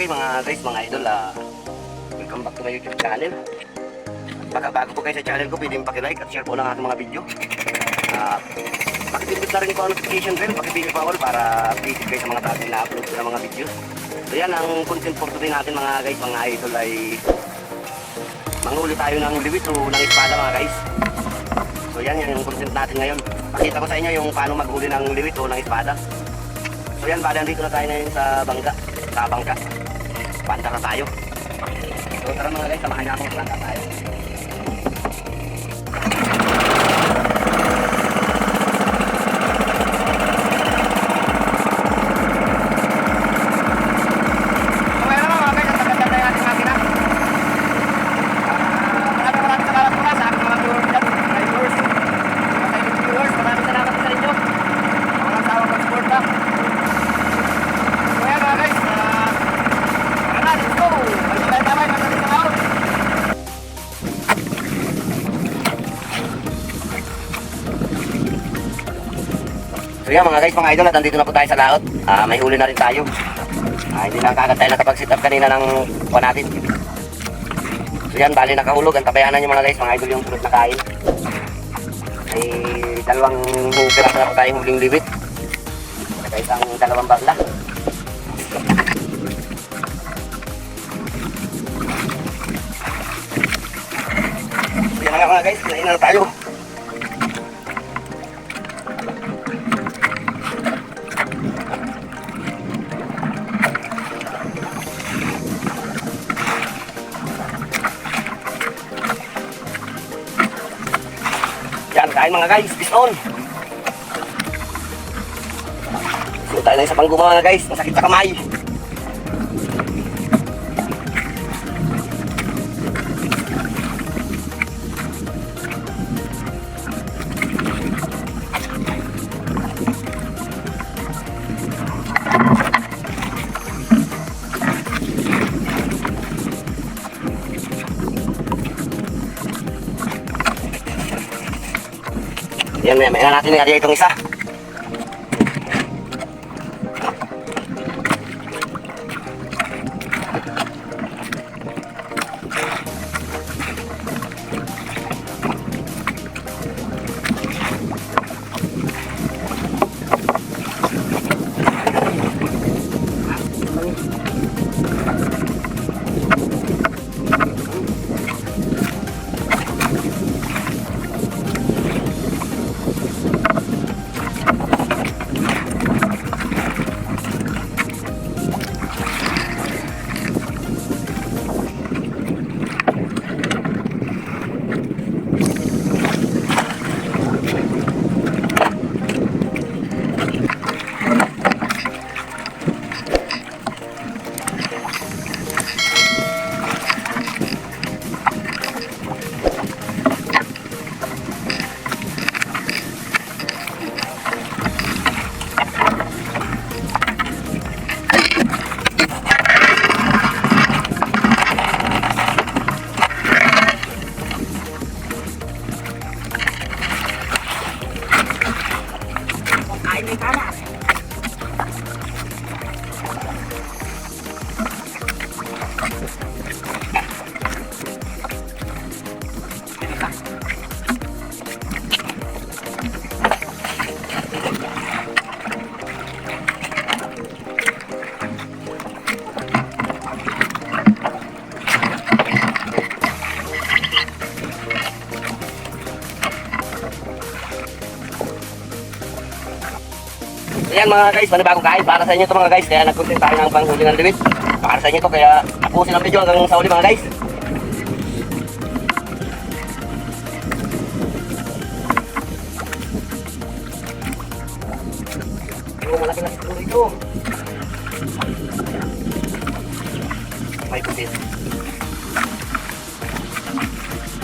Okay mga guys, mga idol, welcome back to my YouTube channel. Baka bago po kayo sa channel ko, pwede yung paki-like at share po lang ating mga video. Pakipindot na rin po ang notification bell, pakipindot po all para updated kayo sa mga dating na-upload ko ng mga videos. So yan, ang content for today natin mga guys, mga idol ay manghuli tayo ng liwit o ng espada mga guys. So yan yung content natin ngayon. Pakita ko sa inyo yung paano maghuli ng liwit o ng espada. So yan, bali nandito na tayo ngayon sa bangka. Panda na tayo. So tara mga guys, samahan niyo akong panda tayo. So yan mga guys, mga idol, at nandito na po tayo sa laot. May huli na rin tayo. Hindi lang kagad tayo nakapag-sit up kanina ng kuha natin. So yan, bali nakahulog. Ang tabayanan nyo mga guys, mga idol, yung sunod na kain. May dalawang piraso na po tayong huling liwit. Saka isang dalawang bagla. So yan nga mga guys, kinain na tayo. Yan, kain mga guys, fish on. So tayo na sa pangguma mga guys, masakit sa kamay. Yan, may na natin yung itong isa. Ayan mga guys, panibagong kain para sa inyo ito mga guys. Kaya nag-content tayo ng panghuli ng liwit para sa inyo ito, kaya tapusin ang video hanggang sa uli mga guys. Malaki-laki siguro ito. May putin.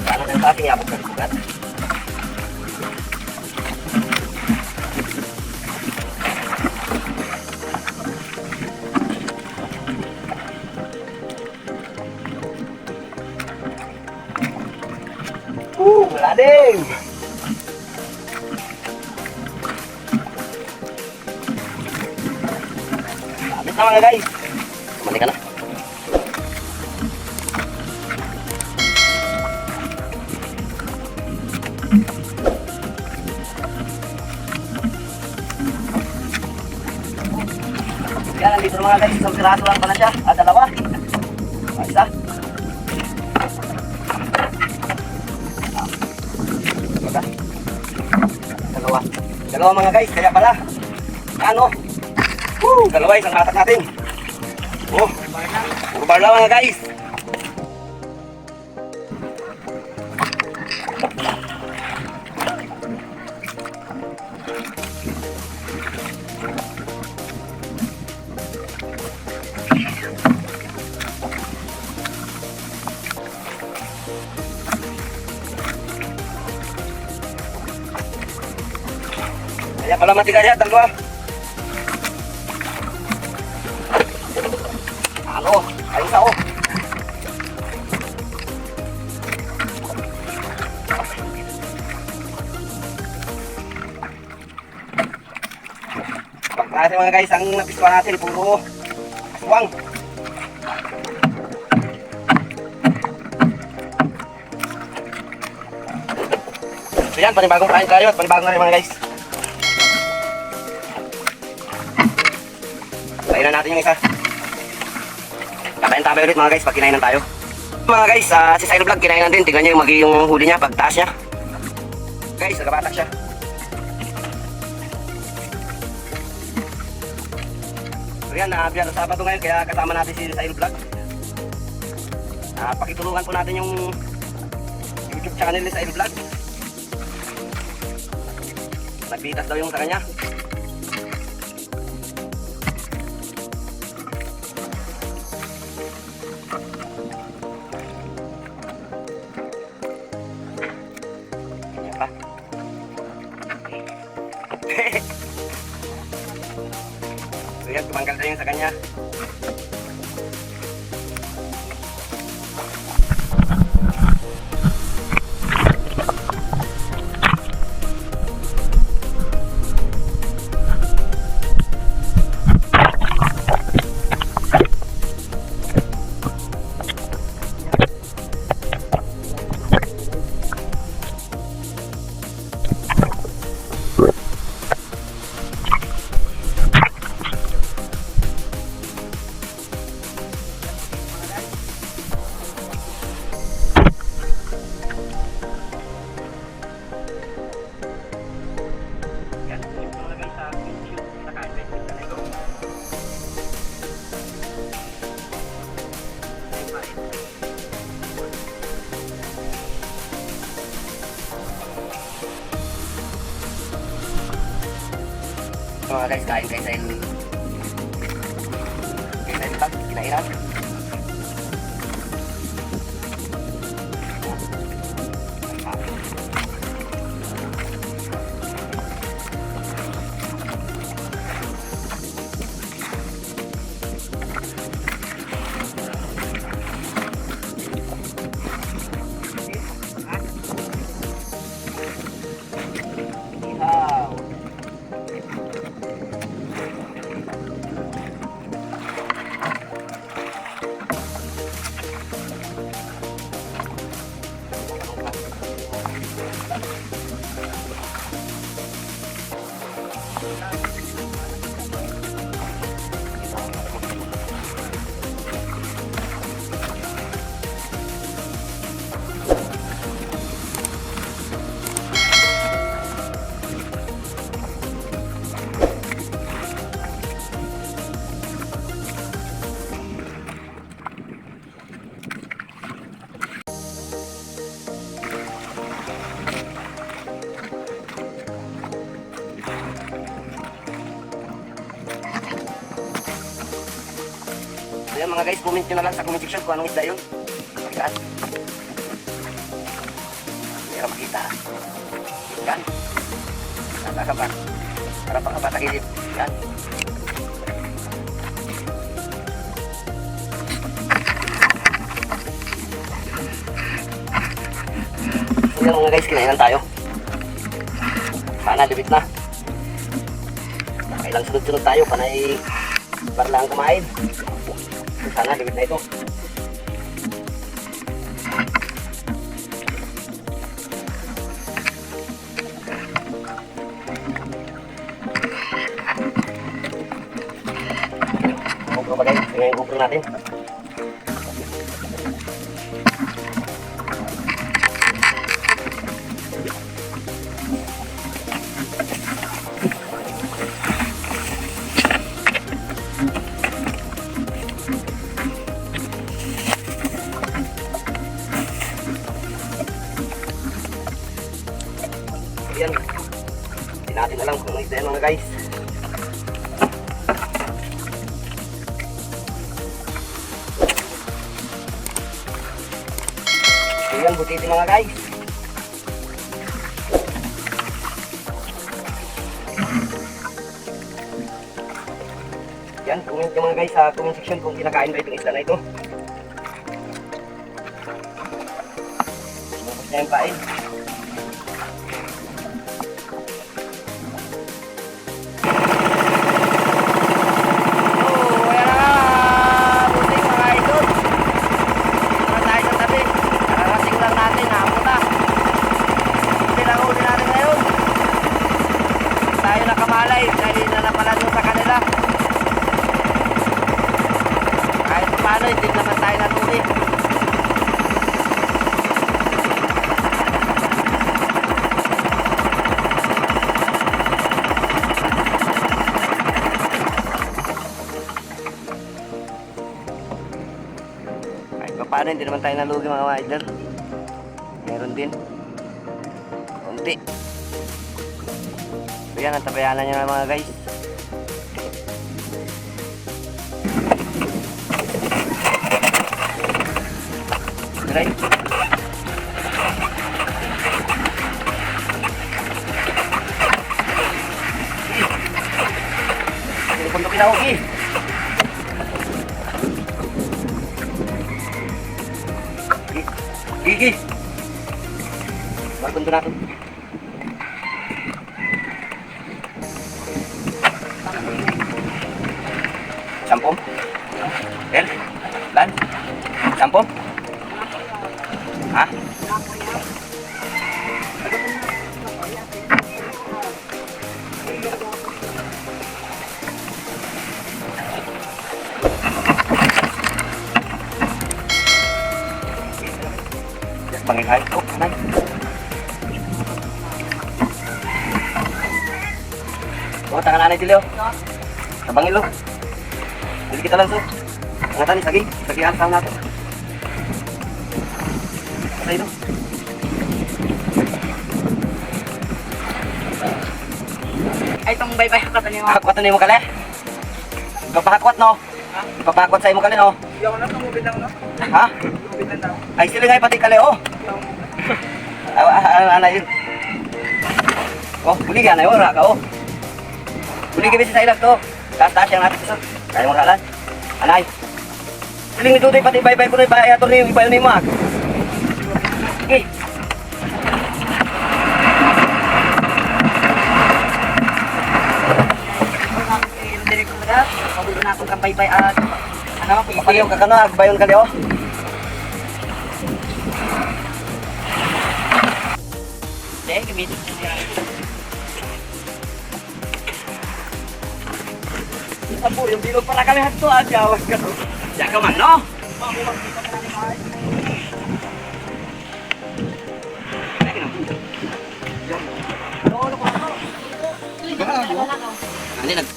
Paano ng ating yabot na rin. Wala din! Lapit na mga guys. Kumali ka na. Yan, nandito na mga guys. Isang piraso lang pala siya. Dalawa. Isa. Isa. Dalawa. Dalawa mga guys. Kaya pala. Ano? Dalawa isang hatak natin. Puro bar lang mga guys. Kaya pala matigas yan, dalawa. Ano? Ayun sa o. Pagklase mga guys, ang napiswa natin, puro aswang. So yan, panibagong kain tayo at panibagong na rin mga guys. Kainan natin yung isa. Kakain-tabay ulit mga guys pag kinainan tayo. Mga guys, si Silo Vlog kinainan din. Tingnan nyo yung yung huli niya, pagtaas niya. Guys, nagabatak siya. So yan, biyado Sabado ngayon kaya kasama natin si Silo Vlog. Pakitulungan po natin yung YouTube channel ni Silo Vlog. Nagbitas daw yung sa kanya. So yan, tumanggal na yung sa kanya. So mga guys, kain kay Silo. Kay Silo Vlog, kinainan. Ayan mga guys, comment nyo na lang sa comment section kung anong isda yun. Pagkaan. Hindi makita. Yan. Nasa ba? Para pangkabatagilip. Yan. Ayan mga guys, kinainan tayo. Sana libit na. Kailang sunod-sunod tayo, panay para lang kumain. Sana libit na ito. nga yung GoPro natin. Yan. Hindi natin alam kung ito yan mga guys. Yan, butitin mga guys. Yan, comment nyo mga guys sa comment section kung kinakain ba itong isda na ito. Mabos na yung pain. Hindi naman tayo natuloy. Kahit pa paano hindi naman tayo nalugi mga idol. Meron din konti. So yan ang tabayanan nyo na mga guys. Right. Puntok kita okay. Gigi. Barkon natin. Sampom. El. Lan. Sampom. Ha? Just panginghay. Oh, nanay. Oh, tangan nanay Dilio. Tabangin lo. Hindi kita lang so. Ngatan ni sagi. Sagi alsang natin. Ito. Ay, itong bye-bye hakwatan niyo. Hakwatan mo kali? Ipapahakwat no? Ha? Ipapahakwat sa imo kali no? Hindi ako na tumubid lang no? Ha? Tumubid lang daw. Ay sila nga pati kali oh. Ano yun? Oh, buli ka na yun, raka oh. Buli ka bisi sa ilag to. Taas yung natin. Kaya mo kalan. Anay. Siling ni Tutoy pati bye-bye ko na ipayato na yung ipayo ni Mag. Okay. Dili ko na. Mabulo na akong kampay-bay at ano, Kapaliw ka na, agbayon ka liyo. Hindi, gamitin ko niya. Apo, yung bilog para kami hato, adyawas ka to. Diyan ka man, no? Ano nag...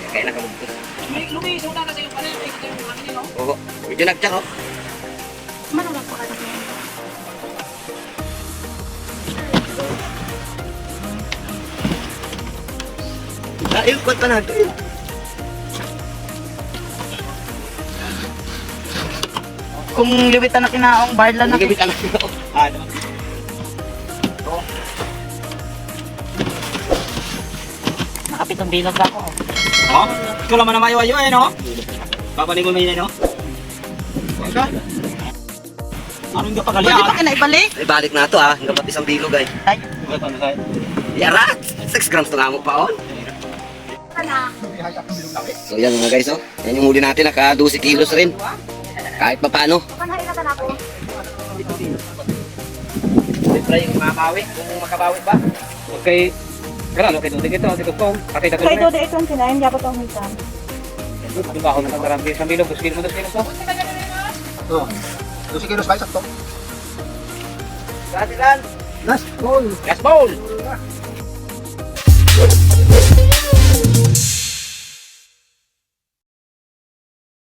Kaya nakabugtos. Lumiso na kasi yung pala yung ito yung mga nino. Oo, medyo nagtsak oh. Manulak pa ka na. Ayun, kuwan pa na. Kung liwitan na kinaong barlan na. Nagabit anak ko. Ano? Nakapitong bilog ako. Oh, ikaw naman na mayo-ayo eh, no? Papalingon mo yun, no? Wala. Anong ka Pwede pagalian? pa kinaibalik? Ay, balik na to ah. Hindi ka pati isang bilog ay. Ay, Yarat! 6 grams to nga mo pa on. So yan mga guys oh. Yan yung huli natin, naka 12 kilos rin. Kahit pa paano. Siyempre yung mamawi, kung makabawi ba? Okay. Kaya ano, kay Dudik ito, dito po. Pakita ko Kaya na. ito, ito ang kinain, dapat ang hitam. Di ba ako nakakarami sa bilog? 2 kilo mo, 2 kilo po? Oo. 12 kilos ba? Sakto. Katilan. Last ball!